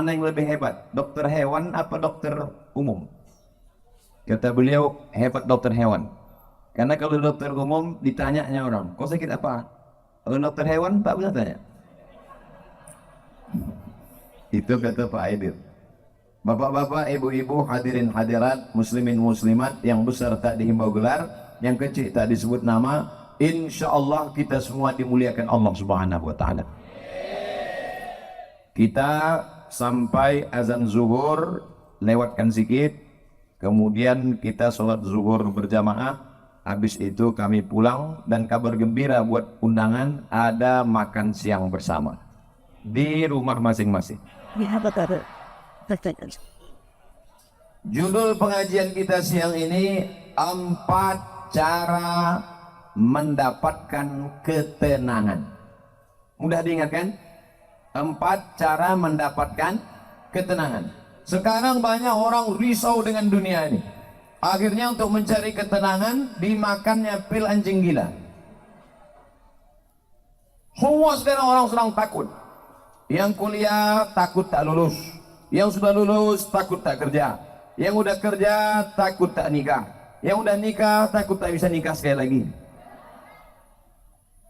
mana yang lebih hebat, dokter hewan apa dokter umum? Kata beliau, hebat dokter hewan. Karena kalau dokter umum ditanyanya orang, kau sakit apa? Kalau dokter hewan tak bisa tanya. Itu kata Pak Aidil. Bapak-bapak, ibu-ibu, hadirin hadirat, muslimin muslimat, yang besar tak dihimbau gelar, yang kecil tak disebut nama, insya Allah kita semua dimuliakan Allah Subhanahu wa Ta'ala. Kita sampai azan zuhur, lewatkan sedikit, kemudian kita sholat zuhur berjamaah, habis itu kami pulang, dan kabar gembira buat undangan, ada makan siang bersama di rumah masing-masing. Judul pengajian kita siang ini 4 cara mendapatkan ketenangan. Mudah diingatkan? 4 cara mendapatkan ketenangan. Sekarang banyak orang risau dengan dunia ini. Akhirnya untuk mencari ketenangan dimakannya pil anjing gila. Semua sekarang orang sedang takut. Yang kuliah takut tak lulus, yang sudah lulus takut tak kerja, yang udah kerja takut tak nikah, yang udah nikah takut tak bisa nikah sekali lagi.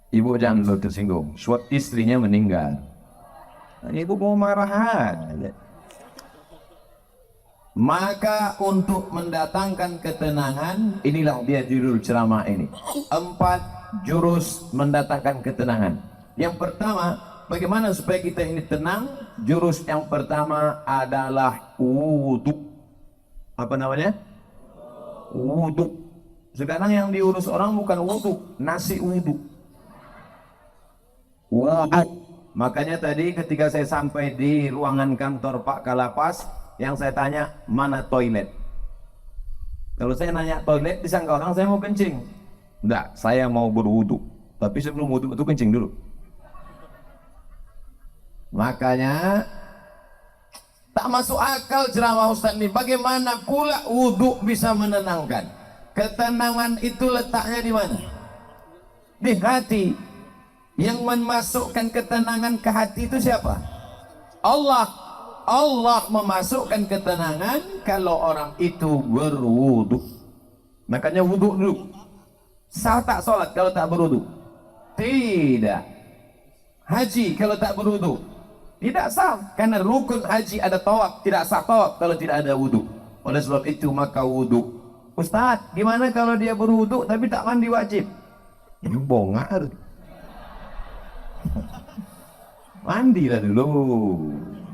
Ibu jangan dulu tersinggung, suatu istrinya meninggal, ibu mau marahan. Maka untuk mendatangkan ketenangan, inilah dia judul ceramah ini, 4 jurus mendatangkan ketenangan. Yang pertama, bagaimana supaya kita ini tenang? Jurus yang pertama adalah wudhu. Apa namanya? Wudhu. Sekarang yang diurus orang bukan wudhu, nasi wudhu. Wudhu. Makanya tadi ketika saya sampai di ruangan kantor Pak Kalapas, yang saya tanya, mana toilet? Kalau saya nanya toilet, disangka orang saya mau kencing. Enggak, saya mau berwudhu. Tapi sebelum wudhu itu kencing dulu. Makanya tak masuk akal ceramah Ustaz ini. Bagaimana pula wudhu bisa menenangkan? Ketenangan itu letaknya di mana? Di hati. Yang memasukkan ketenangan ke hati itu siapa? Allah. Allah memasukkan ketenangan kalau orang itu berwudhu. Makanya wudhu dulu. Sah tak sholat kalau tak berwudhu? Tidak. Haji kalau tak berwudhu? Tidak sah, karena rukun haji ada tawaf, tidak sah tawaf kalau tidak ada wudhu. Oleh sebab itu maka wudhu. Ustaz, gimana kalau dia berwudhu tapi tak mandi wajib? Ini bongar. Mandilah dulu,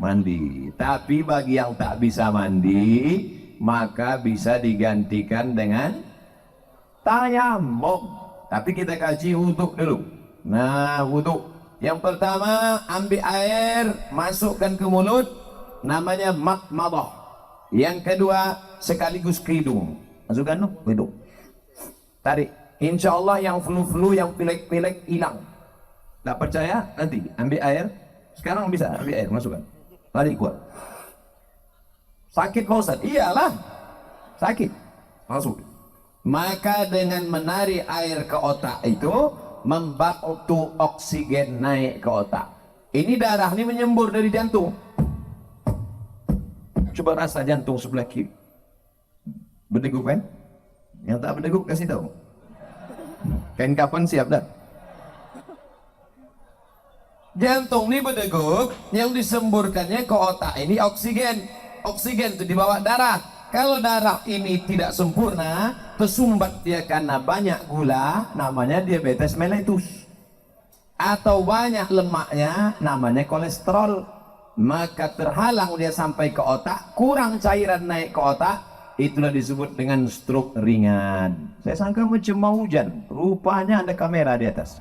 mandi. Tapi bagi yang tak bisa mandi, maka bisa digantikan dengan tayamum. Tapi kita kaji wudhu dulu. Nah, wudhu. Yang pertama, ambil air, masukkan ke mulut, namanya madmadah. Yang kedua, sekaligus ke hidung. Masukkan no, hidung. Tarik. Insya Allah yang flu-flu, yang pilek-pilek hilang. Tak percaya? Nanti ambil air. Sekarang bisa ambil air, masukkan. Tarik kuat. Sakit Pak Ustaz? Iyalah. Sakit. Masuk. Maka dengan menarik air ke otak itu, membantu oksigen naik ke otak. Ini darah ini menyembur dari jantung. Coba rasa jantung sebelah kiri. Berdegup kan? Yang tak berdegup kasih tahu. Kain kapan siap dah? Jantung ini berdegup, yang disemburkannya ke otak ini oksigen. Oksigen itu dibawa darah. Kalau darah ini tidak sempurna, tersumbat dia karena banyak gula, namanya diabetes mellitus. Atau banyak lemaknya, namanya kolesterol. Maka terhalang dia sampai ke otak, kurang cairan naik ke otak, itulah disebut dengan stroke ringan. Saya sangka macam mau hujan, rupanya ada kamera di atas.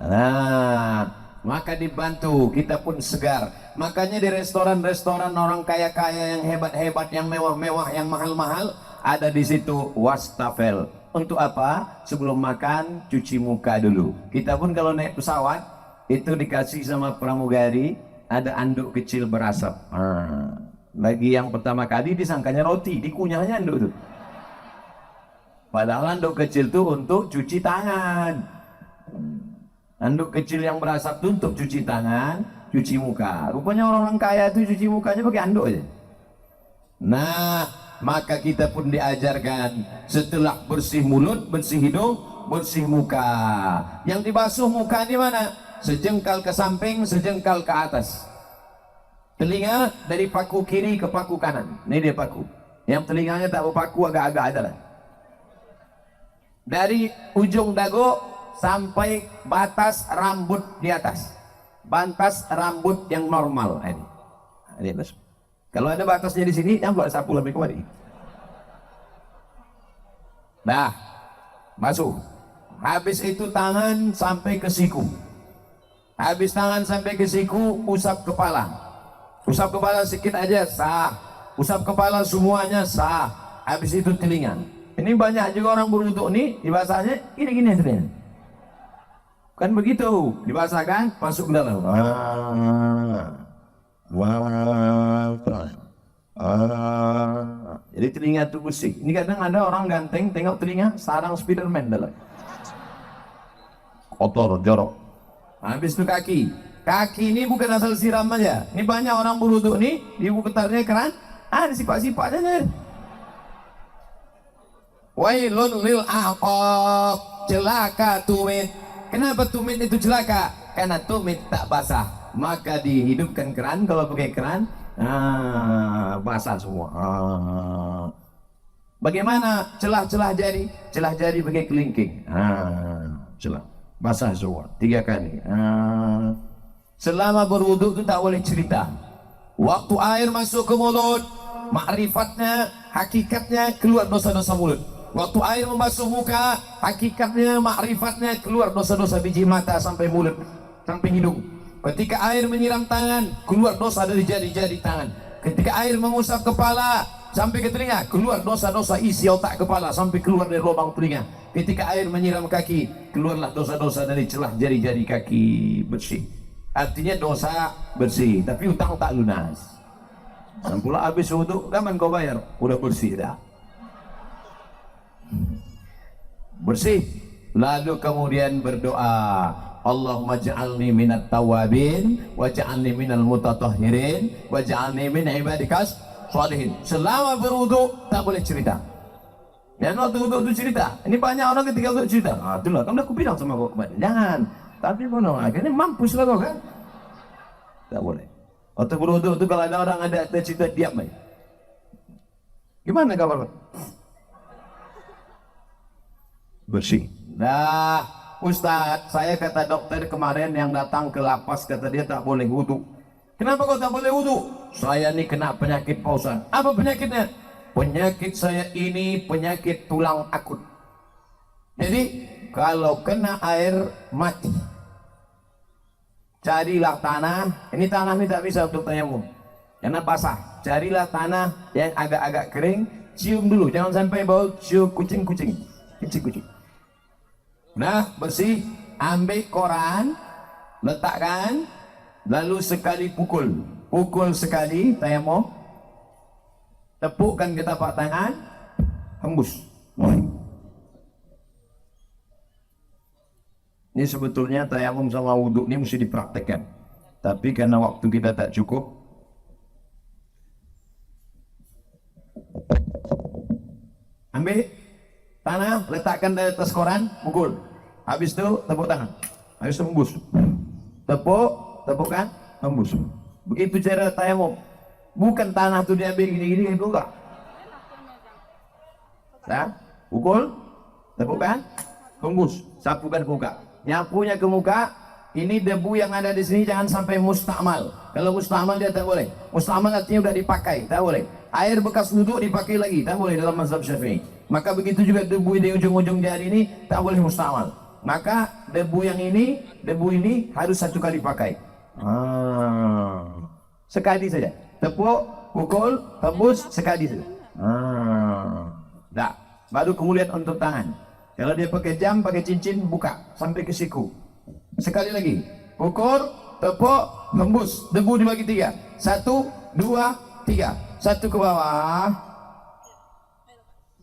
Nah, maka dibantu, kita pun segar. Makanya di restoran-restoran orang kaya-kaya yang hebat-hebat, yang mewah-mewah, yang mahal-mahal, ada di situ wastafel. Untuk apa? Sebelum makan, cuci muka dulu. Kita pun kalau naik pesawat, itu dikasih sama pramugari, ada anduk kecil berasap. Lagi yang pertama kali disangkanya roti, dikunyahnya anduk tuh. Padahal anduk kecil tuh untuk cuci tangan. Handuk kecil yang berasap itu untuk cuci tangan, cuci muka. Rupanya orang kaya itu cuci mukanya pakai handuk aja. Nah, maka kita pun diajarkan setelah bersih mulut, bersih hidung, bersih muka. Yang dibasuh muka di mana? Sejengkal ke samping, sejengkal ke atas. Telinga dari paku kiri ke paku kanan. Ini dia paku. Yang telinganya tak berpaku, agak-agak ada lah. Dari ujung dagu sampai batas rambut di atas. Batas rambut yang normal. Ini bos. Kalau ada batasnya di sini, yang buat sapu lebih kemari. Nah, basuh. Habis itu tangan sampai ke siku. Habis tangan sampai ke siku, usap kepala. Usap kepala sedikit aja sah. Usap kepala semuanya sah. Habis itu telinga. Ini banyak juga orang berwudu nih, dibasahnya gini-gini telinga. Kan begitu, dibasahkan, masuk ke dalam. Jadi telinga itu bersih. Ini kadang ada orang ganteng, tengok telinga, sarang Spiderman dalam. Kotor, jorok. Habis itu kaki. Kaki ini bukan asal siram aja. Ini banyak orang berwudu nih, di buketarnya keran, disipak-sipak aja. Wailun lil aqab, celaka tumit. Kenapa tumit itu celaka? Karena tumit tak basah. Maka dihidupkan keran, kalau pakai keran, basah semua. Bagaimana celah-celah jari? Celah jari pakai kelingking. Celah, basah semua 3 kali. Selama berwudu itu tak boleh cerita. Waktu air masuk ke mulut, makrifatnya, hakikatnya keluar dosa-dosa mulut. Waktu air membasuh muka, hakikatnya, makrifatnya keluar dosa-dosa biji mata sampai mulut, sampai hidung. Ketika air menyiram tangan, keluar dosa dari jari-jari tangan. Ketika air mengusap kepala sampai ke telinga, keluar dosa-dosa isi otak kepala sampai keluar dari lubang telinga. Ketika air menyiram kaki, keluarlah dosa-dosa dari celah jari-jari kaki, bersih. Artinya dosa bersih, tapi utang tak lunas. Dan pula habis wudu, kapan kau bayar? Udah bersih dah. Bersih. Lalu kemudian berdoa, Allahumma ja'alni minat tawabin waj'alni minal mutatahhirin waj'alni min ibadikas sholihin. Selama berwudu tak boleh cerita. Dan waktu wudu itu cerita. Ini banyak orang ketika wudu cerita. Itulah, kan aku bilang sama kau kemarin, jangan. Tapi bono, akhirnya mampus lah kau kan. Tak boleh. Waktu berwudu itu kalau ada orang ada cerita, diam aja. Gimana kabar? Bersih. Nah, Ustaz, saya kata dokter kemarin yang datang ke lapas, kata dia tak boleh wudu. Kenapa kau tak boleh wudu? Saya ini kena penyakit Pak Ustaz. Apa penyakitnya? Penyakit saya ini penyakit tulang akut. Jadi kalau kena air mati, carilah tanah. Ini tanah ini tak bisa untuk tayamum karena basah. Carilah tanah yang agak-agak kering, cium dulu, jangan sampai bau cium kucing-kucing. Nah, bersih, ambil koran, letakkan, lalu sekali pukul sekali tayamum, tepukkan ke tapak tangan, hembus. Ini sebetulnya tayamum sama wudhu ini mesti dipraktekkan, tapi karena waktu kita tak cukup, ambil tanah, letakkan di atas koran, pukul. Habis itu tepuk tangan. Habis itu hembus. Tepukkan, hembus. Begitu cara tayamum. Bukan tanah itu diambil gini-gini, itu enggak. Nah, pukul, tepukkan, hembus, sapukan ke muka. Nyapunya ke muka, ini debu yang ada di sini jangan sampai mustakmal. Kalau mustakmal dia tak boleh. Mustakmal artinya sudah dipakai, tak boleh. Air bekas wudhu dipakai lagi, tak boleh dalam mazhab Syafi'i. Maka begitu juga debu di ujung-ujung jari ini tak boleh mustakmal. Maka debu ini harus 1 kali pakai. Sekali saja. Tepuk, pukul, hembus, sekali saja. Dah. Baru kemudian untuk tangan. Kalau dia pakai jam, pakai cincin, buka sampai ke siku. Sekali lagi. Pukul, tepuk, hembus. Debu dibagi 3. 1, 2, 3. 1 ke bawah.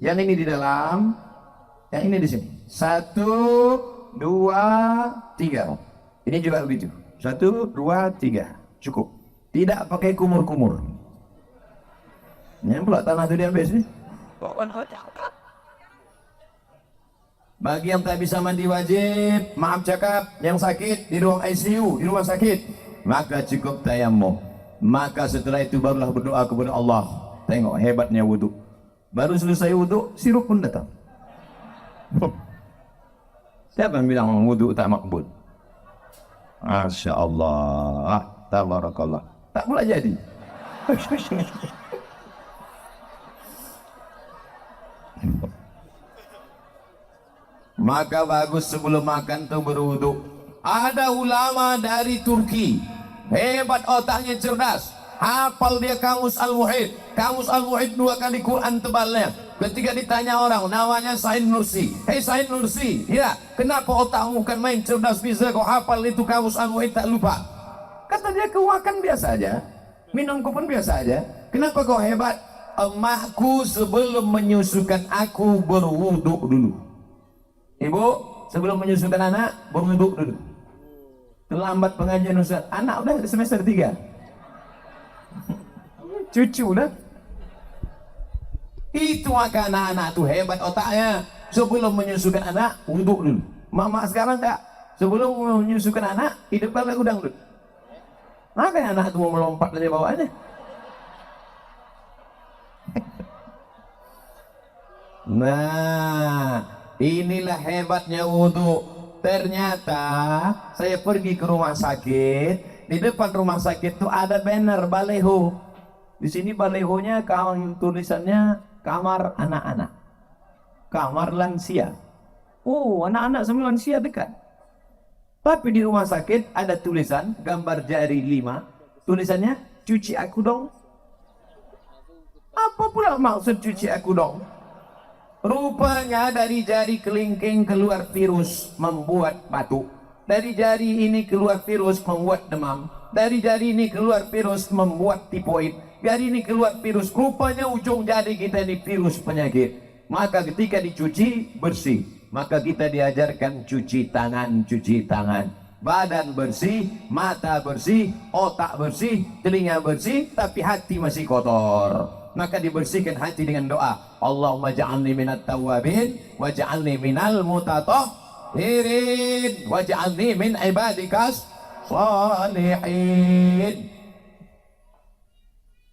Yang ini di dalam, yang ini di sini. 1, 2, 3. Ini juga begitu. 1, 2, 3. Cukup. Tidak pakai kumur-kumur. Ini pula tanah itu diambil sini. Bagi yang tak bisa mandi wajib, maaf cakap, yang sakit di ruang ICU, di rumah sakit, maka cukup tayamum. Maka setelah itu barulah berdoa kepada Allah. Tengok hebatnya wudhu. Baru selesai wudhu, sirup pun datang. Siapa yang bilang wudhu tak makbul? Masya Allah, tabarakallah. Tak pula jadi. Maka bagus sebelum makan tuh berwudu. Ada ulama dari Turki, hebat otaknya, cerdas, hafal dia kamus Al-Muhit. Kamus Al-Muhit 2 kali Quran tebalnya. Ketika ditanya orang, namanya Said Nursi. Hei Said Nursi, ya kenapa otakmu kan main cerdas, bisa kau hafal itu kamus Al-Muhit tak lupa? Kata dia, kau makan biasa aja, minumku pun biasa aja. Kenapa kau hebat? Emakku sebelum menyusukan aku berwudu dulu. Ibu sebelum menyusukan anak berwudu dulu. Terlambat pengajian Ustaz, anak udah semester 3. Cucu dah. Itu maka anak-anak tuh hebat otaknya. Sebelum menyusukan anak wudu dulu. Mama sekarang enggak. Sebelum menyusukan anak hidupkan lagu dangdut. Makanya anak tuh mau melompat dari bawahnya. Nah, inilah hebatnya wudu. Ternyata saya pergi ke rumah sakit. Di depan rumah sakit tuh ada banner baleho. Di sini balehonya tulisannya kamar anak-anak, kamar lansia. Oh, anak-anak sama lansia dekat. Tapi di rumah sakit ada tulisan gambar jari 5. Tulisannya cuci aku dong. Apa pula maksud cuci aku dong? Rupanya dari jari kelingking keluar virus membuat batuk. Dari jari ini keluar virus membuat demam. Dari jari ini keluar virus membuat tipoid. Dari ini keluar virus. Rupanya ujung jari kita ini virus penyakit. Maka ketika dicuci bersih. Maka kita diajarkan cuci tangan, cuci tangan. Badan bersih, mata bersih, otak bersih, telinga bersih, tapi hati masih kotor. Maka dibersihkan hati dengan doa. Allahumma ja'alni minat tawabin wa ja'alni minal mutatahhirin wa ja'alni min ibadikas salihin.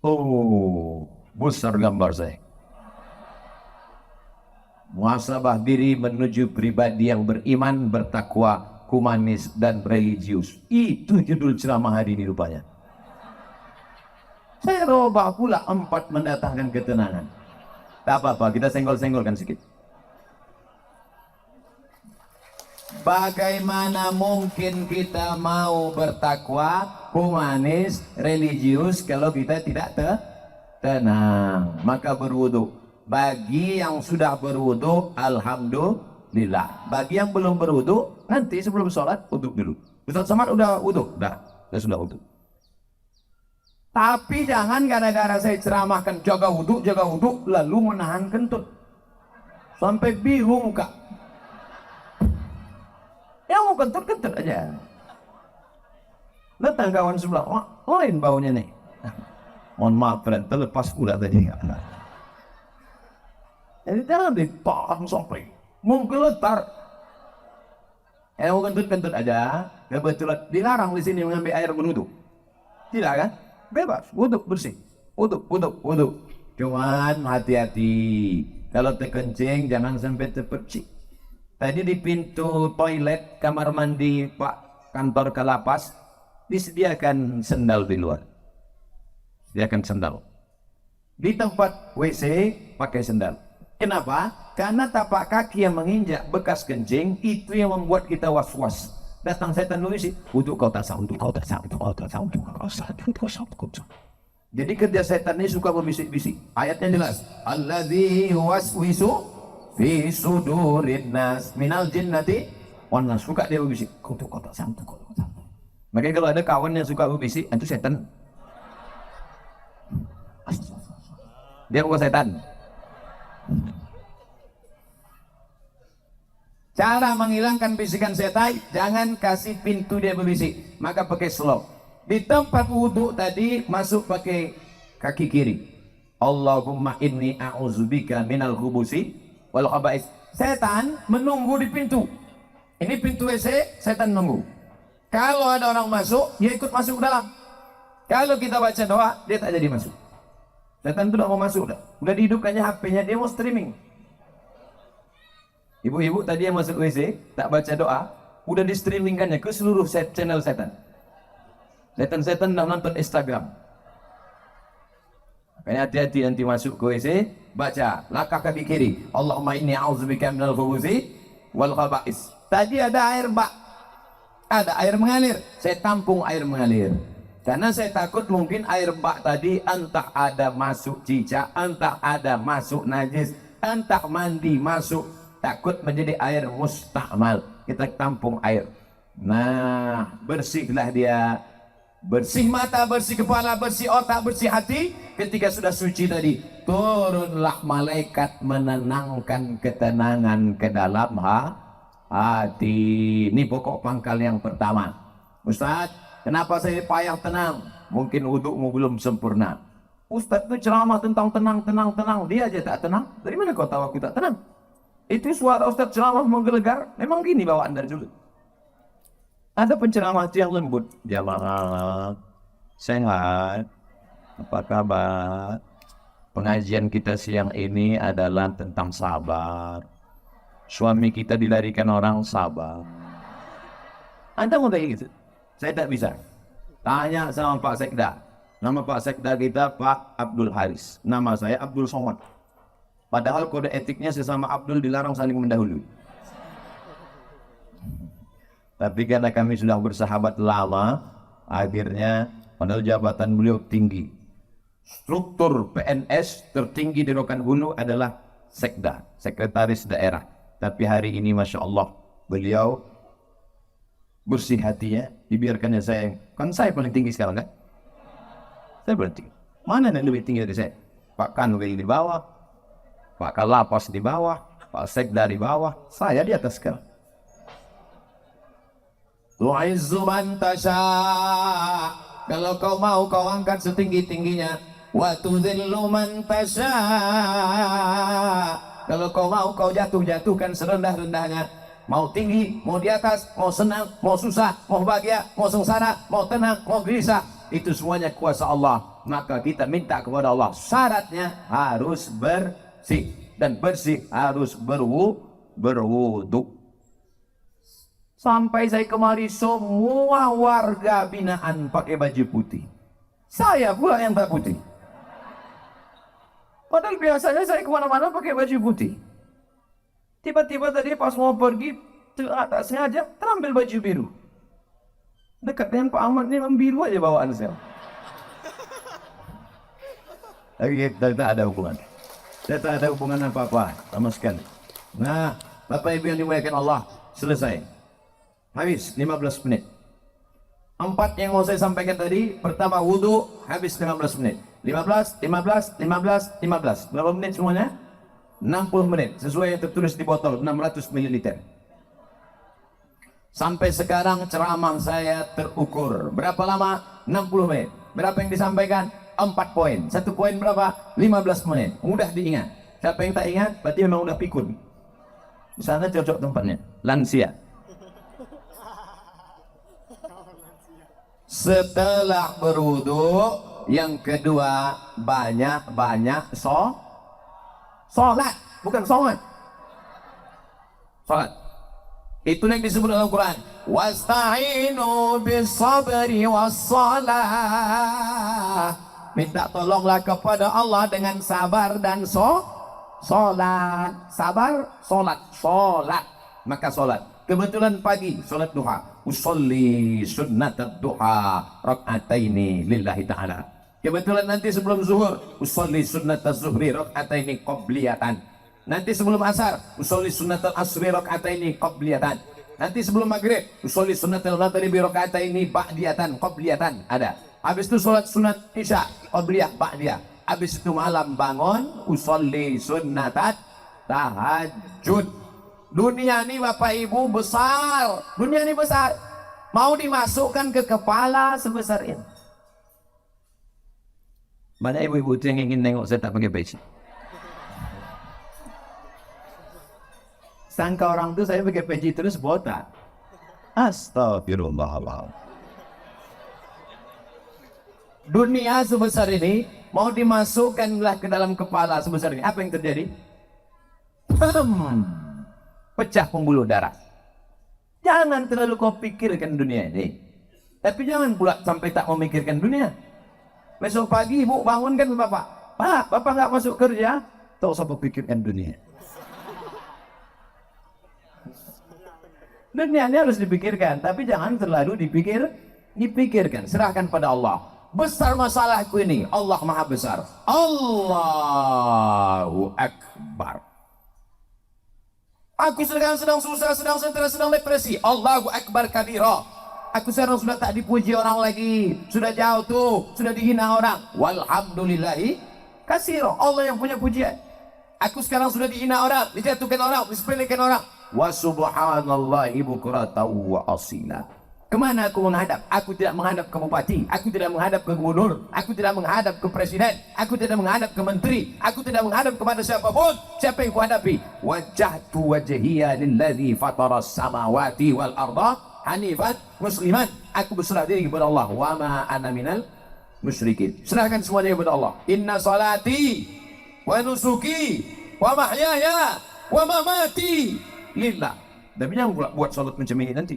Oh, besar gambar saya. Muhasabah diri menuju pribadi yang beriman, bertakwa, humanis dan religius. Itu judul ceramah hari ini rupanya. Saya robah pula 4 mendatangkan ketenangan. Tak apa-apa, kita senggol-senggolkan sedikit. Bagaimana mungkin kita mau bertakwa, humanis, religius kalau kita tidak tenang? Maka berwudu. Bagi yang sudah berwudu, alhamdulillah. Bagi yang belum berwudu, nanti sebelum sholat wudu dulu. Ustaz Somad udah wudu? Sudah wudu. Tapi jangan gara-gara saya ceramahkan jaga wudhu, lalu menahan kentut. Sampai bingung muka. Yang mau kentut aja. Datang kawan sebelah, lain baunya nih. Mohon maaf, friend, terlepas pula tadi. Jadi jangan ditahan sampai menggeletar. Yang mau kentut aja. Kebetulan dilarang di sini mengambil air berwudhu. Tidak kan? Bebas, wudhu bersih, wudhu. Cuman hati-hati, kalau terkencing jangan sampai terpercik. Tadi di pintu toilet kamar mandi Pak kantor Kalapas disediakan sendal di luar. Sediakan sendal. Di tempat WC pakai sendal. Kenapa? Karena tapak kaki yang menginjak bekas kencing itu yang membuat kita was-was. Datang setan dulu sih, untuk kau tak sah, untuk kau tak sah, untuk kau tak sah, untuk kau sah, untuk kau sah, untuk kau sah. Jadi kerja setan ini suka berbisik-bisik. Ayatnya jelas. Alladzi waswisu fi sudurin nas minal jinnati wan nas. Suka dia berbisik. Untuk kau tak sah, untuk kau tak sah. Makanya kalau ada kawan yang suka berbisik, itu setan. Dia bukan setan. Cara menghilangkan bisikan setan, jangan kasih pintu dia berbisik, maka pakai slow. Di tempat wudhu tadi masuk pakai kaki kiri. Allahumma inni a'udzubika minal khubusi wal khaba'is. Setan menunggu di pintu. Ini pintu WC, setan nunggu. Kalau ada orang masuk, dia ikut masuk ke dalam. Kalau kita baca doa, dia tak jadi masuk. Setan itu udah mau masuk, udah dihidupkannya HP-nya, dia mau streaming. Ibu-ibu tadi yang masuk WC, tak baca doa, udah di streamingkannya ke seluruh channel setan. Setan-setan dah nonton Instagram. Makanya hati-hati nanti masuk ke WC, baca langkah kaki kiri. Allahumma inni a'udzubika minal khubuthi wal khaba'is. Tadi ada air bak, ada air mengalir. Saya tampung air mengalir. Karena saya takut mungkin air bak tadi entah ada masuk cicak, entah ada masuk najis, entah mandi masuk, takut menjadi air mustakmal. Kita tampung air. Nah, bersihlah dia. Bersih mata, bersih kepala, bersih otak, bersih hati. Ketika sudah suci tadi, turunlah malaikat menenangkan ketenangan ke dalam hati. Ini pokok pangkal yang pertama. Ustaz, kenapa saya payah tenang? Mungkin wudukmu belum sempurna. Ustaz itu ceramah tentang tenang. Dia aja tak tenang. Dari mana kau tahu aku tak tenang? Itu suara Ustaz ceramah menggelegar. Memang gini bawaan dari dulu. Ada penceramah yang lembut. Jamaah sehat, apa kabar? Pengajian kita siang ini adalah tentang sabar. Suami kita dilarikan orang, sabar. Anda mau kayak gitu? Saya tak bisa. Tanya sama Pak Sekda. Nama Pak Sekda kita Pak Abdul Haris. Nama saya Abdul Somad. Padahal kode etiknya sesama Abdul dilarang saling mendahului. Tapi karena kami sudah bersahabat lama, akhirnya padahal jabatan beliau tinggi. Struktur PNS tertinggi di Rokan Hulu adalah Sekda, Sekretaris Daerah. Tapi hari ini Masya Allah, beliau bersih hatinya, dibiarkannya saya. Kan saya paling tinggi sekarang kan? Saya paling tinggi. Mana yang lebih tinggi dari saya? Pak Kanwil di bawah, Pak Kalapas di bawah, Pak Sekda di bawah, saya di atas sekarang. Tu'izzu man tasha. Kalau kau mau kau angkat setinggi-tingginya. Wa tudhillu man tasha. Kalau kau mau kau jatuhkan serendah-rendahnya. Mau tinggi, mau di atas, mau senang, mau susah, mau bahagia, mau sengsara, mau tenang, mau gelisah, itu semuanya kuasa Allah. Maka kita minta kepada Allah, syaratnya harus bersih, dan bersih harus berwudu. Sampai saya kemari semua warga binaan pakai baju putih. Saya pula yang tak putih. Padahal biasanya saya kemana-mana pakai baju putih. Tiba-tiba tadi pas mau pergi, tak sengaja terambil baju biru. Dekat dengan Pak Ahmad ini memang biru aja bawaan saya. Lagi tak ada hubungan. Saya tak ada hubungan apa-apa sama sekali. Nah, Bapak Ibu yang dimuliakan Allah, selesai. Habis 15 menit. 4 yang mau saya sampaikan tadi. Pertama wudhu, habis 15 menit. 15. Berapa menit semuanya? 60 menit. Sesuai yang tertulis di botol, 600 ml. Sampai sekarang ceramah saya terukur. Berapa lama? 60 menit. Berapa yang disampaikan? 4 poin. 1 poin berapa? 15 menit. Mudah diingat. Siapa yang tak ingat, berarti memang udah pikun. Di sana cocok tempatnya. Lansia. Setelah berwudu, yang kedua banyak-banyak sholat, bukan sholat. Sholat. Itu yang disebut dalam Quran. Wasta'inu bis-sabri was-salah. Minta tolonglah kepada Allah dengan sabar dan sholat. Sabar, sholat. Maka sholat. Kebetulan pagi sholat duha. Usolli sunnatat duha rak'ataini lillahi ta'ala. Kebetulan nanti sebelum zuhur usolli sunnatat zuhri rak'ataini qabliyatan. Nanti sebelum asar usolli sunnatat asri rak'ataini qabliyatan. Nanti sebelum maghrib usolli sunnatal maghribi rak'ataini ba'diyatan qabliyatan. Ada. Habis itu sholat sunat isya qabliyah ba'diyah. Habis itu malam bangun usolli sunnatat tahajud. Dunia ini Bapak Ibu besar. Dunia ini besar. Mau dimasukkan ke kepala sebesar ini. Mana ibu-ibu yang ingin nengok saya tak pakai peci? Sangka orang tuh saya pakai peci terus botak. Astagfirullahaladzim. Dunia sebesar ini mau dimasukkanlah ke dalam kepala sebesar ini. Apa yang terjadi? Pecah pembuluh darah. Jangan terlalu kau pikirkan dunia ini. Tapi jangan pula sampai tak memikirkan dunia. Besok pagi ibu bangunkan bapak. Pak, bapak nggak masuk kerja. Tak usah pikirkan dunia. Dunia ini harus dipikirkan, tapi jangan terlalu dipikirkan. Serahkan pada Allah. Besar masalahku ini. Allah Maha Besar. Allahu Akbar. Aku sedang susah, sedang stres, sedang depresi. Allahu Akbar kabira. Aku sekarang sudah tak dipuji orang lagi. Sudah jauh tuh, sudah dihina orang. Walhamdulillahi katsira. Allah yang punya pujian. Aku sekarang sudah dihina orang, dijatuhkan orang, disepelekan orang. Wa subhanallahi bukratan wa asila. Kemana aku menghadap? Aku tidak menghadap ke bupati, aku tidak menghadap ke gubernur, aku tidak menghadap ke presiden, aku tidak menghadap ke menteri, aku tidak menghadap kepada siapapun. Siapa yang kuhadapi? Wajjahtu wajhiya lilladzi fataras samawati wal arda hanifan musliman. Aku berserah diri kepada Allah. Wa ma ana minal musyrikin. Serahkan semuanya kepada Allah. Inna salati wa nusuki wa mahyaya wa mamati lillah. Tapi jangan pula buat salat macam ini nanti.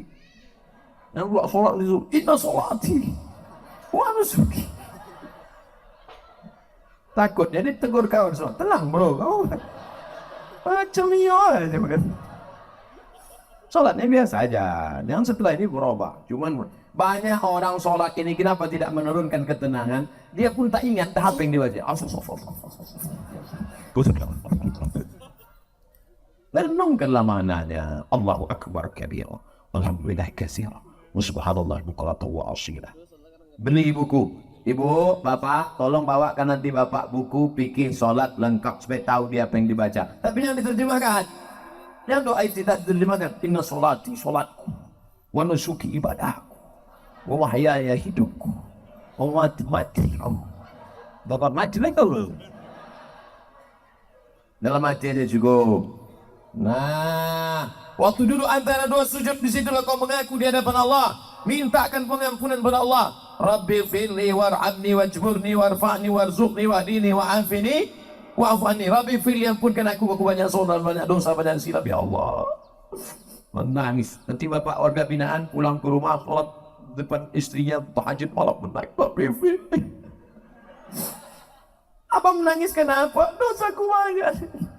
Yang buat solat itu, inna solati wa nusuki. Takutnya ditegur kawan solat. Tenang bro, kau macam ni aja. Solatnya biasa aja. Yang setelah ini berubah. Cuman banyak orang solat ini kenapa tidak menurunkan ketenangan? Dia pun tak ingat apa yang dibaca. Renungkanlah maknanya. Allahu Akbar kabira. Alhamdulillah katsira. Subhanallah bukratan wa asila. Beli buku. Ibu, bapak, tolong bawakan nanti bapak buku fikih solat lengkap supaya tahu dia apa yang dibaca. Tapi yang diterjemahkan. Yang doa itu tidak diterjemahkan. Inna solati solatku. Wa nusuki ibadahku. Wa mahyaya hidupku. Wa mati-matiku. Bapak mati lagi kalau. Dalam hati aja cukup. Nah, waktu duduk antara dua sujud di situlah kau mengaku di hadapan Allah, mintakan pengampunan pada Allah. Rabbi firli warhamni wajburni warfa'ni warzuqni wahdini wa'afini wa'afani. Rabbi firli, ampunkan aku banyak salah, banyak dosa, banyak silap ya Allah. Menangis. Nanti bapak warga binaan pulang ke rumah sholat depan istrinya tahajud malam menangis. Rabbi firli. Apa menangis kenapa? Dosaku banyak.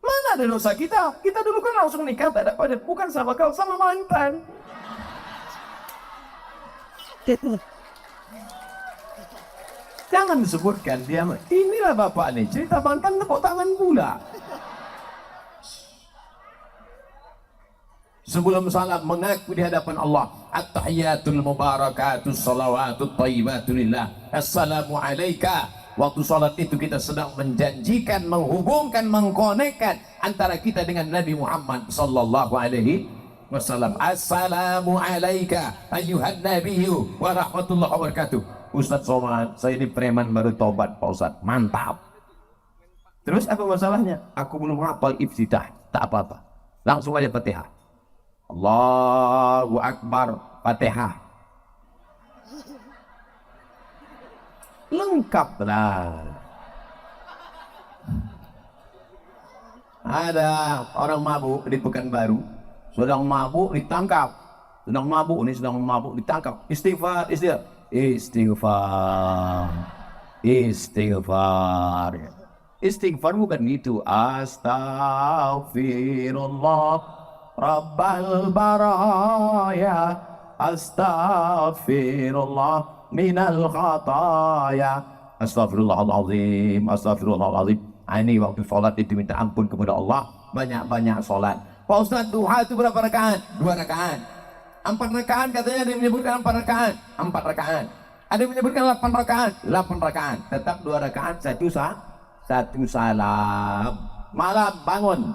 Mana ada dosa kita? Kita dulu kan langsung nikah, tak ada padat. Bukan sama kau, sama mantan. Jangan disebutkan dia. Inilah bapak nih, cerita mantan tepuk tangan pula. Sebelum salam mengaku di hadapan Allah. At-tahiyatul mubarakatus salawatut thayyibatulillah. Assalamu alaika. Waktu salat itu kita sedang menjanjikan, menghubungkan, mengkonekkan antara kita dengan Nabi Muhammad sallallahu alaihi wasallam. Assalamu alayka ayyuhan nabiyyu wa rahmatullahi wa barakatuh. Ustaz Somad, saya ini preman baru tobat Pak Ustaz. Mantap. Terus apa masalahnya? Aku belum hafal iftitah. Tak apa-apa. Langsung aja Fatihah. Allahu Akbar, Fatihah. Lengkap lah. Ada orang mabuk di Pekanbaru, sedang mabuk ditangkap. Sedang mabuk ditangkap. Istighfar, istighfar. Istighfar bukan gitu. Astaghfirullah Rabbal baraya. Astaghfirullah minal khataya. Astagfirullahaladzim, astagfirullahaladzim. Ini waktu sholat itu minta ampun kepada Allah. Banyak-banyak sholat. Pak Ustaz, duha itu berapa rakaat? 2 rakaat. 4 rakaat katanya, ada yang menyebutkan 4 rakaat. 4 rakaat. Ada yang menyebutkan 8 rakaat. 8 rakaat. Tetap 2 rakaat, satu salam. Malam bangun.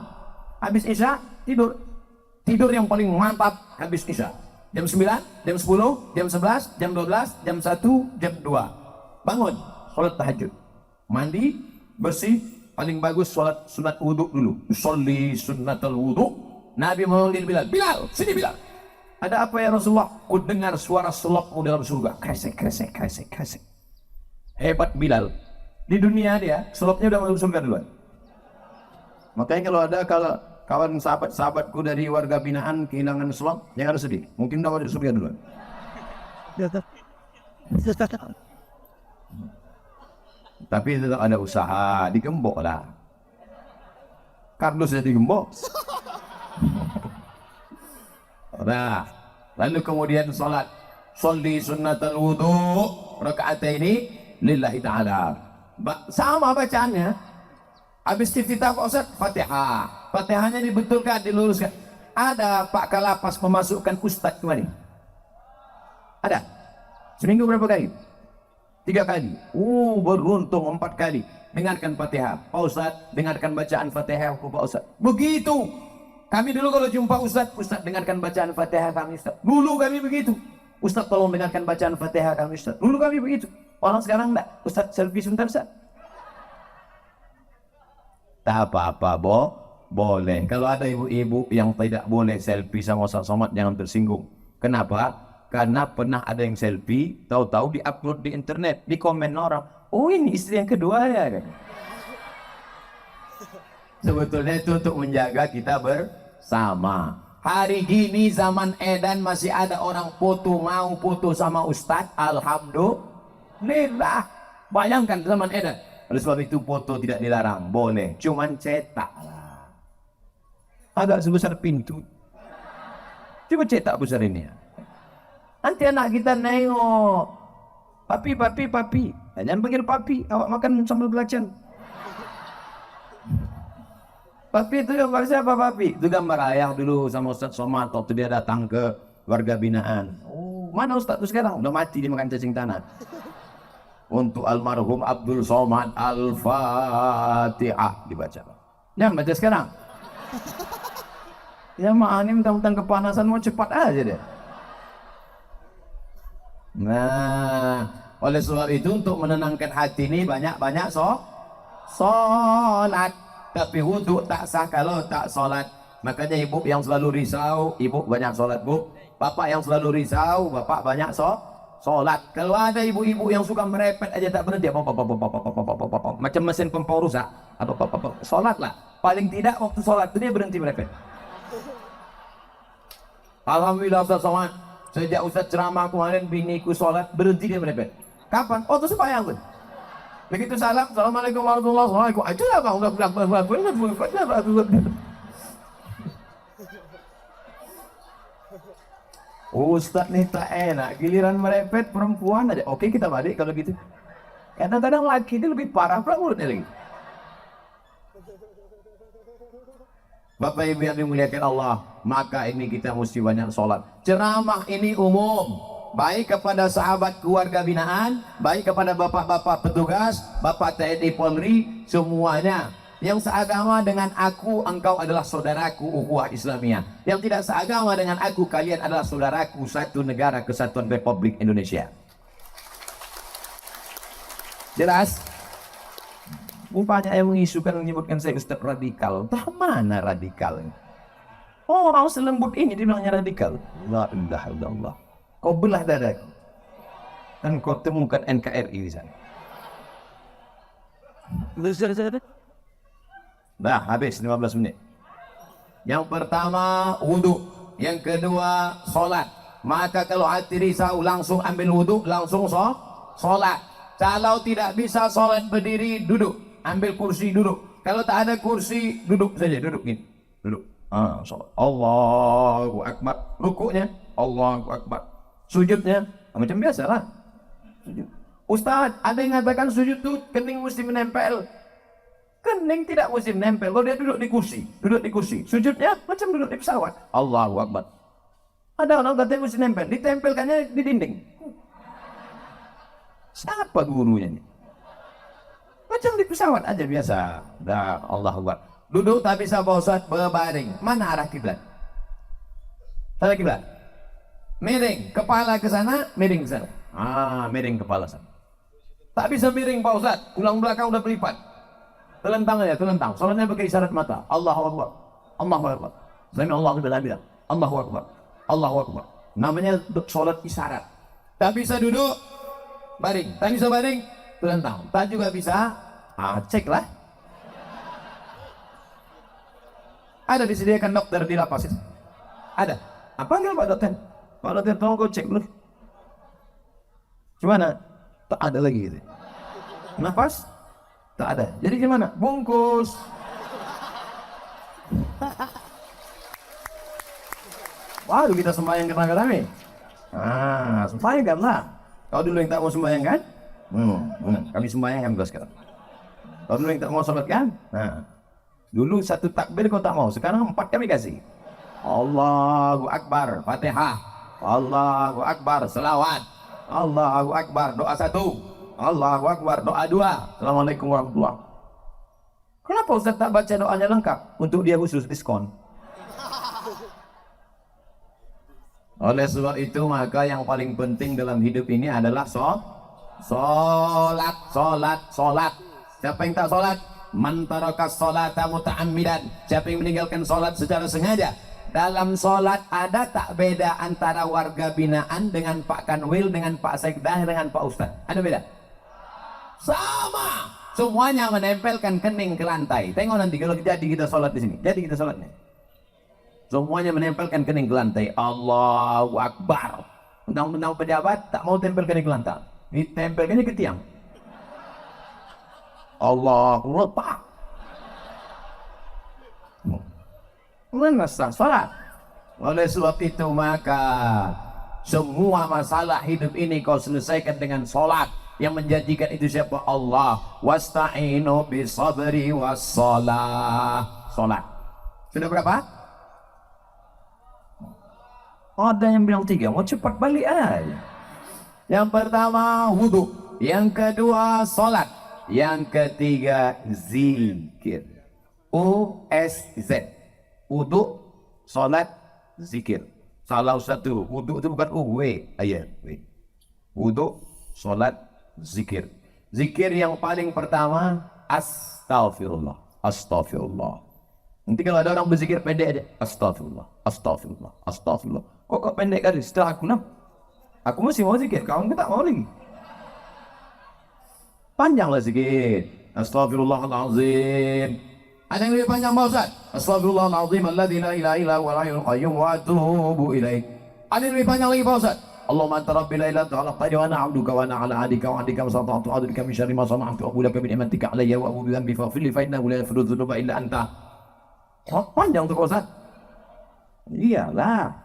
Habis isya, tidur. Tidur yang paling mantap habis isya. Jam 9, jam 10, jam 11, jam 12, jam 1, jam 2. Bangun, sholat tahajud. Mandi, bersih, paling bagus sholat sunat wudhu dulu. Sholli sunnatul wudhu. Nabi memanggil Bilal, Bilal, sini Bilal. Ada apa ya Rasulullah? Ku dengar suara selopmu dalam surga. Kresek, kresek, kresek, kresek. Hebat Bilal. Di dunia dia, selopnya udah masuk surga duluan. Makanya kalau kawan sahabatku dari warga binaan kehilangan selop, jangan sedih. Mungkin udah masuk surga duluan. Tapi tetap ada usaha, digembok lah. Kardus jadi digembok. Nah, lalu kemudian salat. Sholli sunnatul wudhu rakaataini lillahi ta'ala. Sama bacaannya. Habis iftitah Pak Ustaz, Fatihah. Fatihahnya dibetulkan, diluruskan. Ada Pak Kalapas memasukkan Ustaz kemari? Ada? Seminggu berapa kali? 3 kali. Beruntung 4 kali. Dengarkan Fatihah. Pak Ustaz, dengarkan bacaan Fatihah Pak Ustaz. Begitu. Kami dulu kalau jumpa Ustaz, Ustaz dengarkan bacaan Fatihah kami Ustaz. Dulu kami begitu. Ustaz tolong dengarkan bacaan Fatihah kami Ustaz. Dulu kami begitu. Orang sekarang enggak. Ustaz selfie sebentar Ustaz. Tak apa-apa, boleh. Kalau ada ibu-ibu yang tidak boleh selfie sama Ustaz Somad, jangan tersinggung. Kenapa? Karena pernah ada yang selfie, tahu-tahu di-upload di internet, di komen orang, oh ini istri yang kedua ya. Sebetulnya itu untuk menjaga kita bersama. Hari gini zaman edan masih ada orang mau foto sama Ustadz. Alhamdulillah. Bayangkan zaman edan. Oleh sebab itu foto tidak dilarang, boleh. Cuman cetak lah. Agak sebesar pintu. Coba cetak besar ini ya. Nanti anak kita nengok. Papi. Jangan panggil papi. Awak makan sambal belacan. Papi itu gambar siapa papi? Itu gambar ayah dulu sama Ustaz Somad waktu dia datang ke warga binaan. Mana Ustaz itu sekarang? Udah mati dia makan cacing tanah. Untuk almarhum Abdul Somad Al-Fatihah dibaca. Jangan baca sekarang. Ya maaf ini mentang-mentang kepanasan mau cepat aja deh. Nah, oleh sebab itu untuk menenangkan hati ini banyak-banyak sholat. Tapi wudhu tak sah kalau tak sholat. Makanya ibu yang selalu risau, ibu banyak sholat bu. Bapak yang selalu risau, bapak banyak sholat. Kalau ada ibu-ibu yang suka merepet aja tak berhenti, macam mesin pompa rusak, sholat lah. Paling tidak waktu sholat itu dia berhenti merepet. Alhamdulillah Ustaz Somad, sejak Ustaz ceramah kemarin biniku sholat berhenti dia merepet. Kapan? Oh itu sembahyang pun. Begitu salam, assalamualaikum warahmatullahi wabarakatuh. Ajalah bang, Ustaz nih tak enak, giliran merepet perempuan aja. Oke kita balik kalau gitu. Kadang-kadang laki itu lebih parah pula mulutnya lagi. Bapak Ibu yang dimuliakan Allah, maka ini kita mesti banyak sholat. Ceramah ini umum, baik kepada sahabat keluarga binaan, baik kepada bapak-bapak petugas, bapak TNI Polri, semuanya. Yang seagama dengan aku, engkau adalah saudaraku, ukhuwah Islamiyah. Yang tidak seagama dengan aku, kalian adalah saudaraku, satu negara kesatuan Republik Indonesia. Jelas? Banyak yang mengisukan menyebutkan saya Ustaz radikal. Entah mana radikal? Oh, orang selembut ini dibilangnya radikal. La ilaha illallah. Kau belah dadaku dan kau temukan NKRI di sana. Nah, habis 15 menit. Yang pertama wudhu, yang kedua sholat. Maka kalau hati risau langsung ambil wudhu, langsung sholat. Kalau tidak bisa sholat berdiri, duduk. Ambil kursi, duduk. Kalau tak ada kursi, duduk saja, duduk gini. Duduk. Sholat. Allahu Akbar. Rukuknya Allahu Akbar. Sujudnya macam biasa lah. Ustaz, ada yang mengatakan sujud tuh kening mesti menempel. Kening tidak mesti menempel. Kalau dia duduk di kursi, sujudnya macam duduk di pesawat. Allahu Akbar. Ada orang katanya mesti nempel, ditempelkannya di dinding. Siapa gurunya ini? Macam di pesawat aja biasa. Dah, Allahu Akbar. Duduk tak bisa Pak Ustaz, berbaring. Mana arah kiblat? Arah kiblat. Miring, kepala ke sana, miring ke sana. Miring kepala sana. Tak bisa miring Pak Ustaz, tulang belakang udah berlipat. Telentang aja, telentang. Soalnya pakai isyarat mata. Allahu Akbar. Allahu Akbar. Sami Allahu liman hamidah. Allahu Akbar. Allahu Akbar. Namanya sholat isyarat. Tak bisa duduk, baring. Tak bisa baring, telentang. Tak juga bisa, ceklah. Ada disediakan dokter di lapas itu. Ada. Panggil Pak Dokter. Pak Dokter tolong kau cek dulu. Gimana? Tak ada lagi gitu. Nafas? Tak ada. Jadi gimana? Bungkus. Waduh, kita sembahyang kena kami. Sembahyang kan lah. Kau dulu yang tak mau sembahyang kan? Kami sembahyang yang sekarang. Kau dulu yang tak mau sholat kan? Dulu satu takbir kau tak mau, sekarang 4 kami kasih. Allahu Akbar, Fatihah. Allahu Akbar, selawat. Allahu Akbar, doa 1. Allahu Akbar, doa 2. Assalamualaikum warahmatullahi. Kenapa Ustaz tak baca doanya lengkap? Untuk dia khusus diskon. Oleh sebab itu maka yang paling penting dalam hidup ini adalah sholat. Siapa yang tak sholat? Man taraka sholata muta'ammidan. Siapa yang meninggalkan sholat secara sengaja. Dalam sholat ada tak beda antara warga binaan dengan Pak Kanwil, dengan Pak Sekdah, dengan Pak Ustadz? Ada beda? Sama. Semuanya menempelkan kening ke lantai. Tengok nanti kalau jadi kita sholat di sini. Jadi kita sholatnya. Semuanya menempelkan kening ke lantai. Allahu Akbar. Undang-undang pejabat tak mau tempel kening ke lantai. Ditempelkannya ke tiang. Allahu Akbar. Mana sah salat? Oleh sebab itu maka semua masalah hidup ini kau selesaikan dengan salat. Yang menjanjikan itu siapa? Allah. Wasta'inu bisabri wassalah. Salat. Sudah berapa? Ada yang bilang 3. Mau cepat balik aja. Yang pertama wudu. Yang kedua salat. Yang ketiga zikir. USZ. Wudu, salat, zikir. Salah satu. Wudu itu bukan wudu, salat, zikir. Zikir yang paling pertama astaghfirullah. Astaghfirullah. Nanti kalau ada orang berzikir pendek aja. Astaghfirullah. Astaghfirullah. Astaghfirullah. Kok pendek kali? Setelah aku aku masih mau zikir. Kamu tak mau lagi. Panjanglah sikit. Astaghfirullahalazim. Ada yang lebih panjang Pak Ustaz? Astaghfirullahalazim alladzi la ilaha illa huwal hayyul qayyum wa atubu ilaih. Ada yang lebih panjang lagi Pak Ustaz? Allahumma anta rabbi la ilaha illa anta khalaqtani wa ana 'abduka wa ana 'ala 'ahdika wa 'ahdika wa sata'tu a'udzubika min syarri ma sana'tu wa a'udzu bika min ni'matika 'alayya wa a'udzu bika faghfir li fa innahu la yaghfiru dzunuba illa anta. Panjang tuh Pak Ustaz. Iyalah.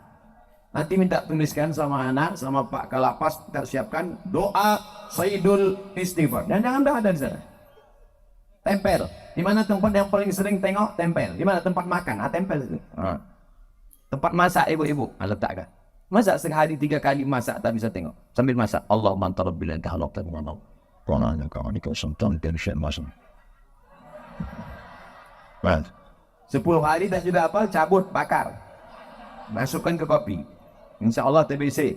Nanti minta tuliskan sama anak, sama Pak Kalapas, kita siapkan doa Sayyidul Istighfar. Dan jangan dah ada di sana. Tempel. Di mana tempat yang paling sering tengok? Tempel. Di mana tempat makan? Tempel itu. Tempat masak ibu-ibu, letakkan. Masak sehari 3 kali masak tak bisa tengok. Sambil masak. Allahumma anta rabbil ladzi khalaqtani wa ana 'abduka wa ana 10 hari dah sudah apa? Cabut, bakar. Masukkan ke kopi. Insya Allah TBC.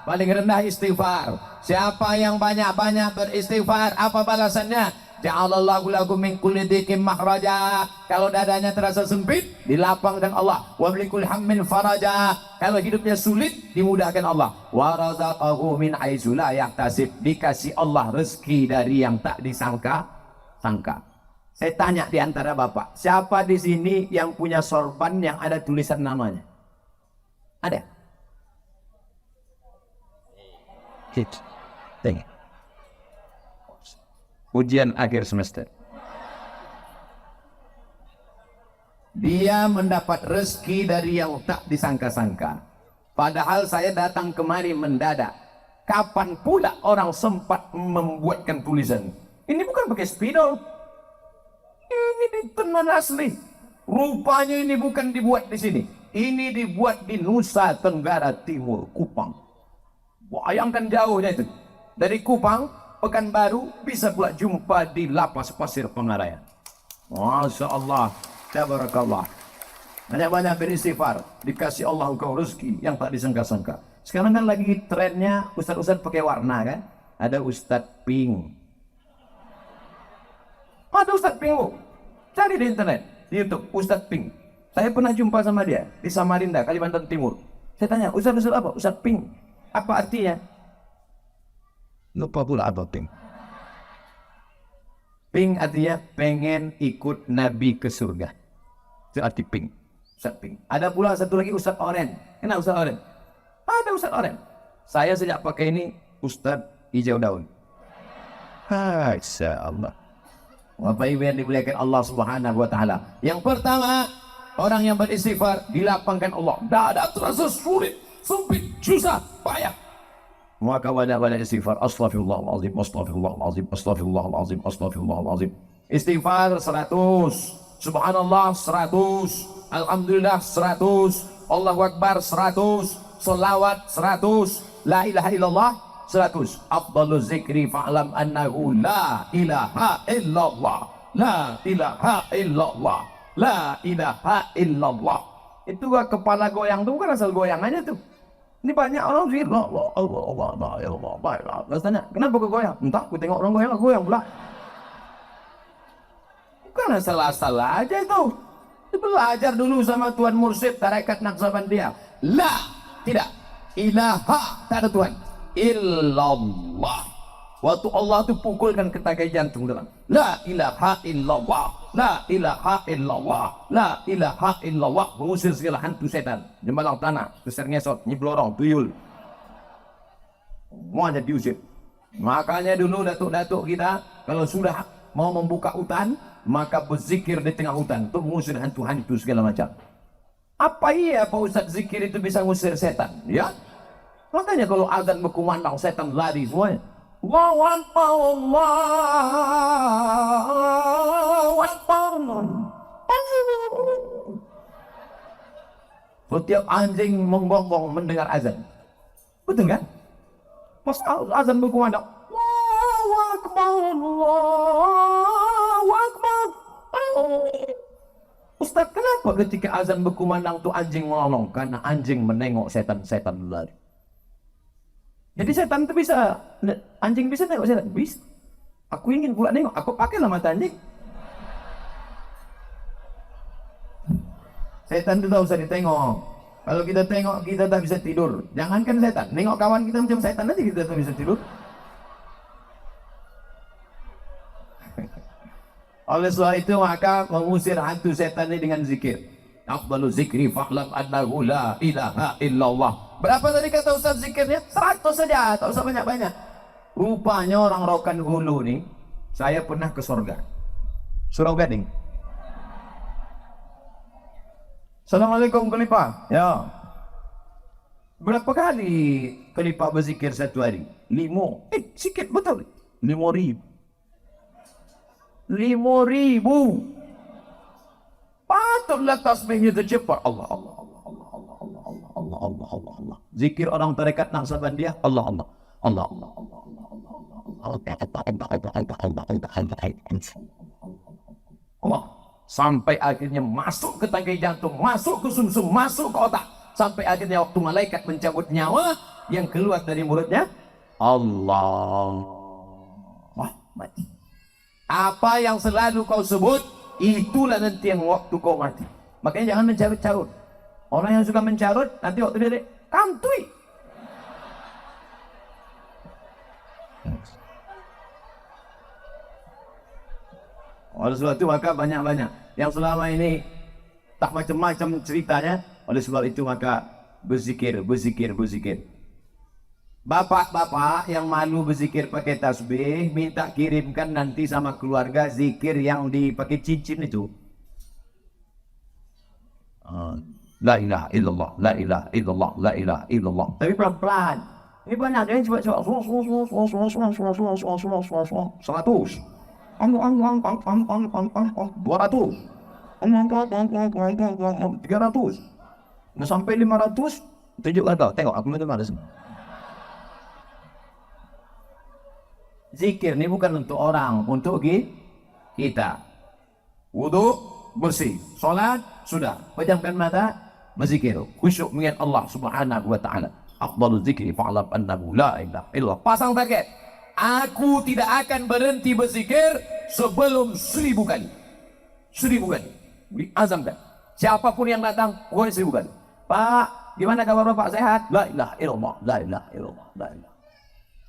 Paling rendah istighfar. Siapa yang banyak-banyak beristighfar, apa balasannya? Ja'alallahu lakum min kulli dhiqin makhraja. Kalau dadanya terasa sempit, dilapangkan Allah. Wa min kulli hammin faraja. Kalau hidupnya sulit, dimudahkan Allah. Wa razaqahu min haitsu la yahtasib. Dikasih Allah rezeki dari yang tak disangka-sangka. Saya tanya di antara Bapak, siapa di sini yang punya sorban yang ada tulisan namanya? Ada? Tengok. Ujian akhir semester. Dia mendapat rezeki dari yang tak disangka-sangka. Padahal saya datang kemari mendadak. Kapan pula orang sempat membuatkan tulisan? Ini bukan pakai spidol. Ini di tenan asli. Rupanya ini bukan dibuat di sini. Ini dibuat di Nusa Tenggara Timur, Kupang. Bayangkan jauhnya itu. Dari Kupang Pekanbaru, bisa pula jumpa di Lapas Pasir Pengarayan. Masya Allah, tabarakallah. Banyak-banyak beristighfar, dikasih Allah engkau rezeki yang tak disangka-sangka. Sekarang kan lagi trennya ustaz-ustaz pakai warna kan? Ada Ustaz Pink. Ada Ustaz Pink, Bu. Cari di internet, di YouTube, Ustaz Pink. Saya pernah jumpa sama dia di Samarinda, Kalimantan Timur. Saya tanya, Ustaz apa? Ustaz Pink. Apa artinya? Lupa pula apa Pink. Pink artinya pengen ikut Nabi ke surga. Itu arti Pink. Ustaz Pink. Ada pula satu lagi Ustaz Oren. Kenal Ustaz Oren? Ada Ustaz Oren. Saya sejak pakai ini Ustaz Hijau Daun. Masya Allah. Bapak Ibu yang dimuliakan Allah Subhanahu wa Ta'ala. Yang pertama, orang yang beristighfar dilapangkan Allah. Tidak ada terasa sulit, sempit, susah, payah. Maka banyak-banyak istighfar. Astaghfirullahaladzim, astaghfirullahaladzim, astaghfirullahaladzim, astaghfirullahaladzim. Istighfar 100, subhanallah 100, alhamdulillah 100, Allahu Akbar 100, salawat 100, la ilaha illallah 100. Afdalu zikri fa'lam annahu la ilaha illallah, la ilaha illallah, la ilaha illallah. Itu kepala goyang tuh bukan asal goyang aja tuh. Ini banyak orang zikir Allah. Terus tanya, kenapa kau goyang? Entah, aku tengok orang goyang, aku goyang pula. Bukan salah-salah aja itu. Belajar dulu sama Tuan Mursyid Tarekat Naqsabandiyah. La, tidak. Ilaha, tak ada Tuhan. Illallah. Waktu Allah itu pukulkan ke tangkai jantung dalam. La ilaha illallah, la ilaha illallah, la ilaha illallah. Mengusir segala hantu setan, jembalang tanah, besar ngesot, nyiblorong, tuyul. Semuanya diusir. Makanya dulu datuk-datuk kita kalau sudah mau membuka hutan, maka berzikir di tengah hutan untuk mengusir hantu-hantu segala macam. Apa iya Pak Ustaz zikir itu bisa mengusir setan? Ya. Makanya kalau azan berkumandang setan lari semuanya. Allahu Akbar, Allahu Akbar. Setiap anjing menggonggong mendengar azan. Betul kan? Pas azan berkumandang, Allahu Akbar, Allahu Akbar. Ustaz, kenapa ketika azan berkumandang tuh anjing melolong? Karena anjing menengok setan-setan lari. Jadi setan itu bisa, anjing bisa tengok setan? Bisa. Aku ingin pula nengok, aku pakailah mata anjing. Setan itu tak usah ditengok. Kalau kita tengok, kita tak bisa tidur. Jangankan setan, nengok kawan kita macam setan aja kita tak bisa tidur. Oleh sebab itu maka mengusir hantu setan ini dengan zikir. Afdalu zikri fa'lam annahu la ilaha illallah. Berapa tadi kata Ustaz zikirnya? 100 saja, tak usah banyak-banyak. Rupanya orang Rokan Hulu nih, saya pernah ke surga. Surau Gading. Assalamualaikum Khalifah. Ya. Berapa kali Khalifah berzikir satu hari? 5. Sikit betul. 5.000. 5.000. Patutlah tasbihnya tercepat. Allah, Allah, Allah, Allah, Allah, Allah, Allah, Allah, Allah, Allah, Allah. Zikir orang tarekat Naqsabandiyah. Allah, Allah, Allah, Allah, Allah, Allah, Allah, Allah. Sampai akhirnya masuk ke tangkai jantung, masuk ke sumsum, masuk ke otak. Sampai akhirnya waktu malaikat mencabut nyawa, yang keluar dari mulutnya Allah. Wah, mati. Apa yang selalu kau sebut, itulah nanti yang waktu kau mati. Makanya jangan mencarut-carut. Orang yang suka mencarut, nanti waktu dia kantui. Oleh sebab itu maka banyak-banyak yang selama ini tak macam-macam ceritanya. Oleh sebab itu maka berzikir, berzikir, berzikir. Bapak-bapak yang malu berzikir pakai tasbih, minta kirimkan nanti sama keluarga zikir yang dipakai cincin itu. La ilaha illallah, la ilaha illallah, la ilaha illallah. Tapi pelan-pelan. Ini banyak yang coba-coba 100. 200. 300. Nggak sampai 500. Tunjukkan kau, tengok aku minta mana semua. Zikir ini bukan untuk orang, untuk kita. Wudu bersih, salat sudah, pejamkan mata, berzikir, khusyuk mengingat Allah Subhanahu wa taala. Afdalul zikri fa'lam annahu la ilaha illallah. Pasang target. Aku tidak akan berhenti berzikir sebelum 1000 kali. 1000 kali. Diazamkan. Siapapun yang datang, pokoknya 1000 kali. Pak, gimana kabar Bapak, sehat? La ilaha illallah, la ilaha illallah, la ilaha.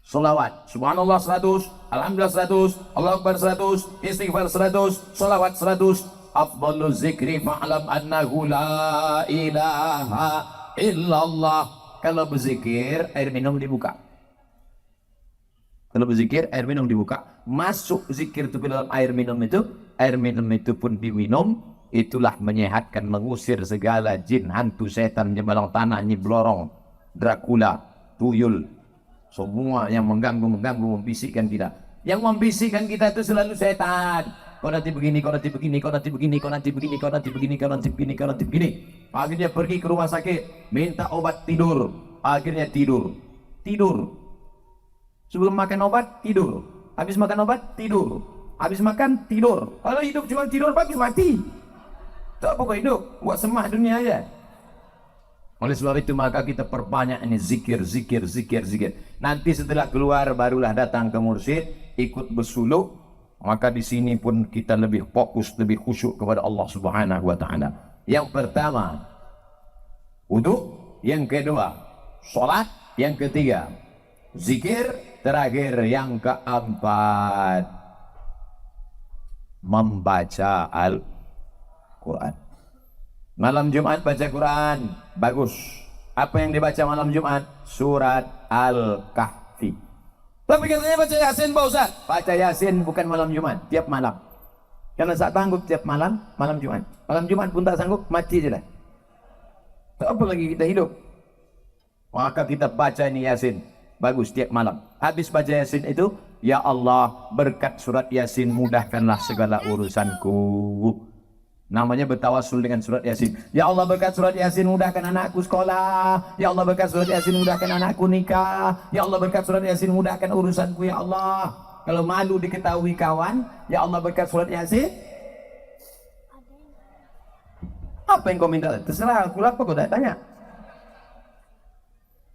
Salawat, subhanallah 100, alhamdulillah 100, Allah Akbar 100, istighfar 100, salawat 100. Afdalul zikri fa'lam annahu la ilaha illallah. Kalau berzikir, air minum dibuka. Kalau berzikir, air minum dibuka. Masuk zikir itu ke dalam air minum itu pun diminum. Itulah menyehatkan, mengusir segala jin, hantu, setan, jembalang tanah, nyiblorong, Dracula, tuyul. Semua yang mengganggu, membisikkan kita. Yang membisikkan kita itu selalu setan. Kau nanti begini, kau nanti begini, kau nanti begini, kau nanti begini, kau nanti begini, kau nanti begini, kau nanti begini. Akhirnya pergi ke rumah sakit, minta obat tidur. Akhirnya tidur. Sebelum makan obat, tidur. Habis makan obat, tidur. Habis makan, tidur. Kalau hidup cuma tidur, bagus mati. Tak apa kau hidup, buat semah dunia aja. Oleh sebab itu maka kita perbanyak ini zikir. Nanti setelah keluar barulah datang ke mursyid, ikut bersuluk. Maka di sini pun kita lebih fokus, lebih khusyuk kepada Allah Subhanahu wa taala. Yang pertama, wudu. Yang kedua, salat. Yang ketiga, zikir. Terakhir yang keempat, membaca Al-Quran. Malam Jumat baca Quran, bagus. Apa yang dibaca malam Jumat? Surat Al-Kahfi. Tapi katanya baca Yasin Pak Ustaz. Baca Yasin bukan malam Jumat, tiap malam. Karena tak sanggup tiap malam Jumat. Malam Jumat pun tak sanggup, mati je dah. Tak apa lagi kita hidup. Maka kita baca ini Yasin. Bagus tiap malam. Habis baca Yasin itu, ya Allah, berkat surat Yasin mudahkanlah segala urusanku. Namanya bertawassul dengan surat Yasin. Ya Allah, berkat surat Yasin mudahkan anakku sekolah. Ya Allah, berkat surat Yasin mudahkan anakku nikah. Ya Allah, berkat surat Yasin mudahkan urusanku, ya Allah. Kalau malu diketahui kawan, ya Allah, berkat surat Yasin. Apa yang kau minta? Terserah, aku apa kau tak tanya.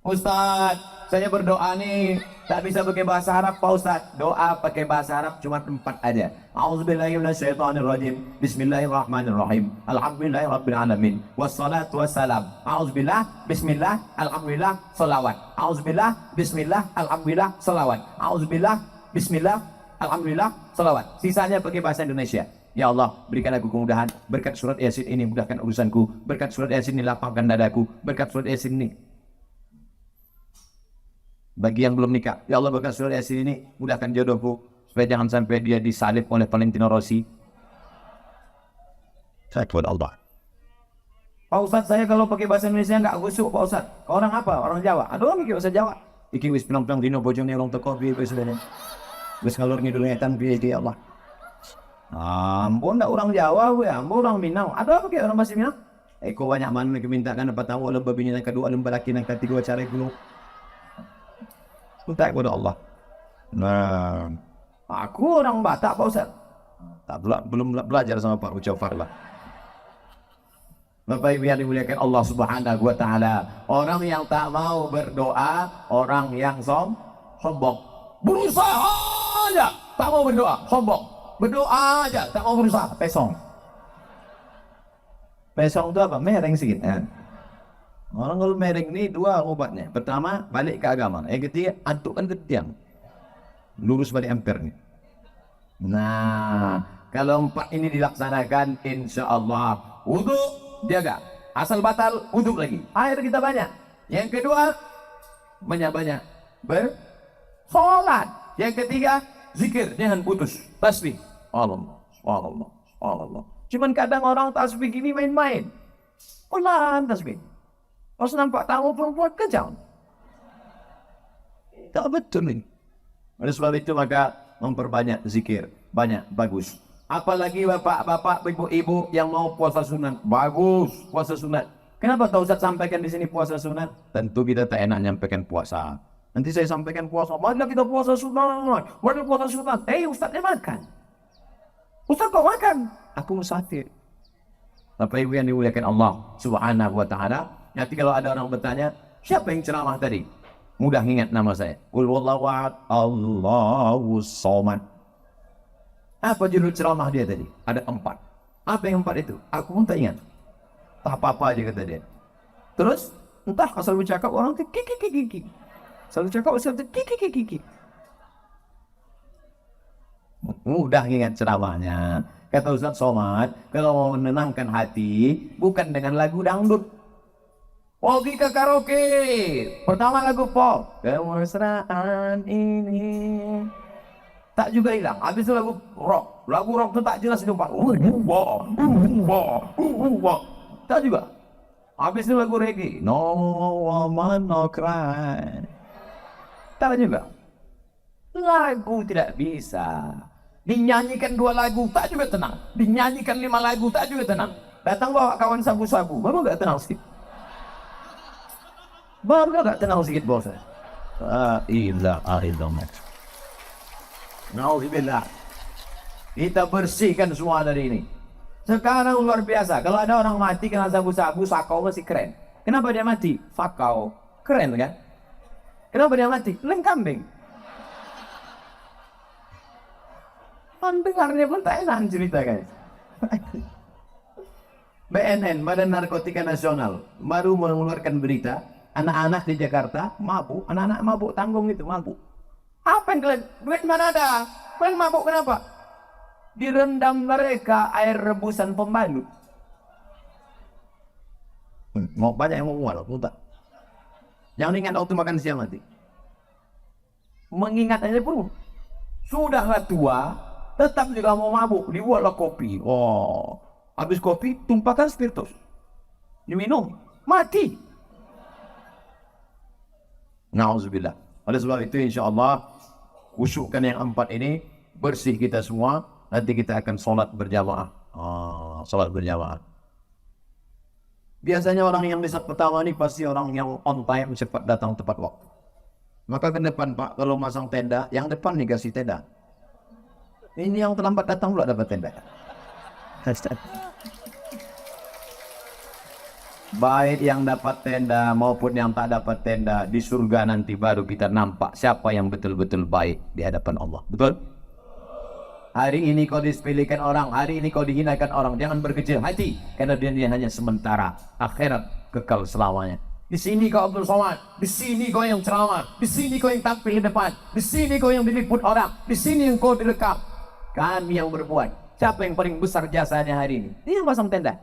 Ustaz, saya berdoa nih, tak bisa pakai bahasa Arab Pak Ustaz. Doa pakai bahasa Arab cuma 4 aja. A'udzubillahi minasyaitonirrajim. Bismillahirrahmanirrahim. Alhamdulillahirabbil alamin. Wassalatu wassalam. A'udzubillah, bismillah, alhamdulillah, salawat. A'udzubillah, bismillah, alhamdulillah, salawat. A'udzubillah, bismillah, alhamdulillah, salawat. Sisanya pakai bahasa Indonesia. Ya Allah, berikan aku kemudahan. Berkat surat Yasin ini mudahkan urusanku. Berkat surat Yasin ini lapangkan dadaku. Berkat surat Yasin ini. Bagi yang belum nikah, ya Allah, berkat surat Yasin ini mudahkan jodohku supaya jangan sampai dia disalib oleh Valentino Rossi. Takut Allah. Pak Ustaz, saya kalau pakai bahasa Indonesia nggak khusyuk Pak Ustaz. Orang apa? Orang Jawa. Ada orang pakai bahasa Jawa. Iki wis penong-penong dino bojone orang teko piye wis dene. Wis ngalur ngidul ngetan piye ya Allah. Ampun, ndak orang Jawa we, ampun orang Minang. Ada apa pakai orang bahasa Minang? Kau banyak mana kemintaan apa tahu lembah bini yang kedua lembah laki yang ketiga cara dulu. Tak kepada Allah. Nah, aku orang Batak Pak Ustaz. Tak belum belajar sama Pak Ucafar lah. Bapak Ibu yang dimuliakan Allah Subhanahu wa taala, orang yang tak mau berdoa, orang yang sombong. Berusaha aja tak mau berdoa, sombong. Berdoa aja tak mau berusaha, pesong. Pesong itu apa? Mereng sedikit. Orang kalau mereng ini 2 obatnya. Pertama, balik ke agama. Yang ketiga, antukkan ke tiang. Lurus balik ampere nih. Nah, kalau 4 ini dilaksanakan, insya Allah wudu jaga. Asal batal, wudu lagi. Air kita banyak. Yang kedua, banyak-banyak bersolat. Yang ketiga, zikir, jangan putus. Tasbih. Allah, Allah, Allah. Cuman kadang orang tasbih ini main-main. Pelan tasbih. Pas nampak tahu perempuan kejam. Tak betul ini. Oleh sebab itu maka memperbanyak zikir. Banyak, bagus. Apalagi bapak-bapak, ibu-ibu yang mau puasa sunat. Bagus, puasa sunat. Kenapa Pak Ustaz sampaikan di sini puasa sunat? Tentu kita tak enak nyampaikan puasa. Nanti saya sampaikan puasa. Mana kita puasa sunat? Mana puasa sunat? Ustaznya makan. Ustaz kok makan? Aku musafir. Bapak Ibu yang dimuliakan Allah Subhanahu wa taala. Nanti kalau ada orang bertanya, siapa yang ceramah tadi? Mudah ingat nama saya. Qul huwallahu ahad, Allahus samad. Apa judul ceramah dia tadi? Ada 4. Apa yang 4 itu? Aku pun tak ingat. Tak apa-apa aja kata dia. Terus entah asal bercakap orang tu kiki. Selalu cakap asal tu kiki. Mudah ingat ceramahnya. Kata Ustaz Somad, kalau mau menenangkan hati, bukan dengan lagu dangdut. Pergi ke karaoke. Pertama lagu pop. Kemesraan ini. Tak juga hilang. Habis itu lagu rock. Lagu rock itu tak jelas jumpa. Tak juga. Habis itu lagu reggae. No woman no cry. Tak juga. Lagu tidak bisa. Dinyanyikan 2 lagu tak juga tenang. Dinyanyikan 5 lagu tak juga tenang. Datang bawa kawan sabu-sabu, baru gak tenang sedikit. Baru gak tenang sedikit bos. Nauzubillah. Kita bersihkan semua dari ini. Sekarang luar biasa. Kalau ada orang mati kena sabu-sabu, sakau masih keren. Kenapa dia mati? Fakau. Keren kan? Kenapa dia mati? Leng kambing. Dengarnya pun tak enak cerita guys. BNN, Badan Narkotika Nasional, baru mengeluarkan berita anak-anak di Jakarta mabuk, anak-anak mabuk tanggung itu mabuk. Apa yang kalian? Duit mana ada? Kalian mabuk kenapa? Direndam mereka air rebusan pembalut. Mau banyak yang mau mual, tak? Jangan ingat waktu makan siang nanti. Mengingat aja pun sudahlah tua. Tetap juga mau mabuk, dibuatlah kopi. Oh, habis kopi tumpahkan spiritus, diminum, mati. Nauzubillah. Oleh sebab itu insya Allah khusyukkan yang 4 ini, bersih kita semua. Nanti kita akan sholat berjamaah. Sholat berjamaah. Biasanya orang yang di saat pertama ini pasti orang yang on time, cepat datang tepat waktu. Maka ke depan Pak, kalau masang tenda, yang depan nih kasih tenda. Ini yang terlambat datang pula dapat tenda. Baik yang dapat tenda maupun yang tak dapat tenda, di surga nanti baru kita nampak siapa yang betul-betul baik di hadapan Allah. Betul? Hari ini kau disepelekan orang, hari ini kau dihinakan orang, jangan berkecil hati, karena dia hanya sementara. Akhirat kekal selamanya. Di sini kau Abdul Somad, di sini kau yang ceramah, di sini kau yang tampil di depan, di sini kau yang diliput orang, di sini yang kau direkam. Kami yang berbuat. Siapa yang paling besar jasanya hari ini? Dia yang pasang tenda.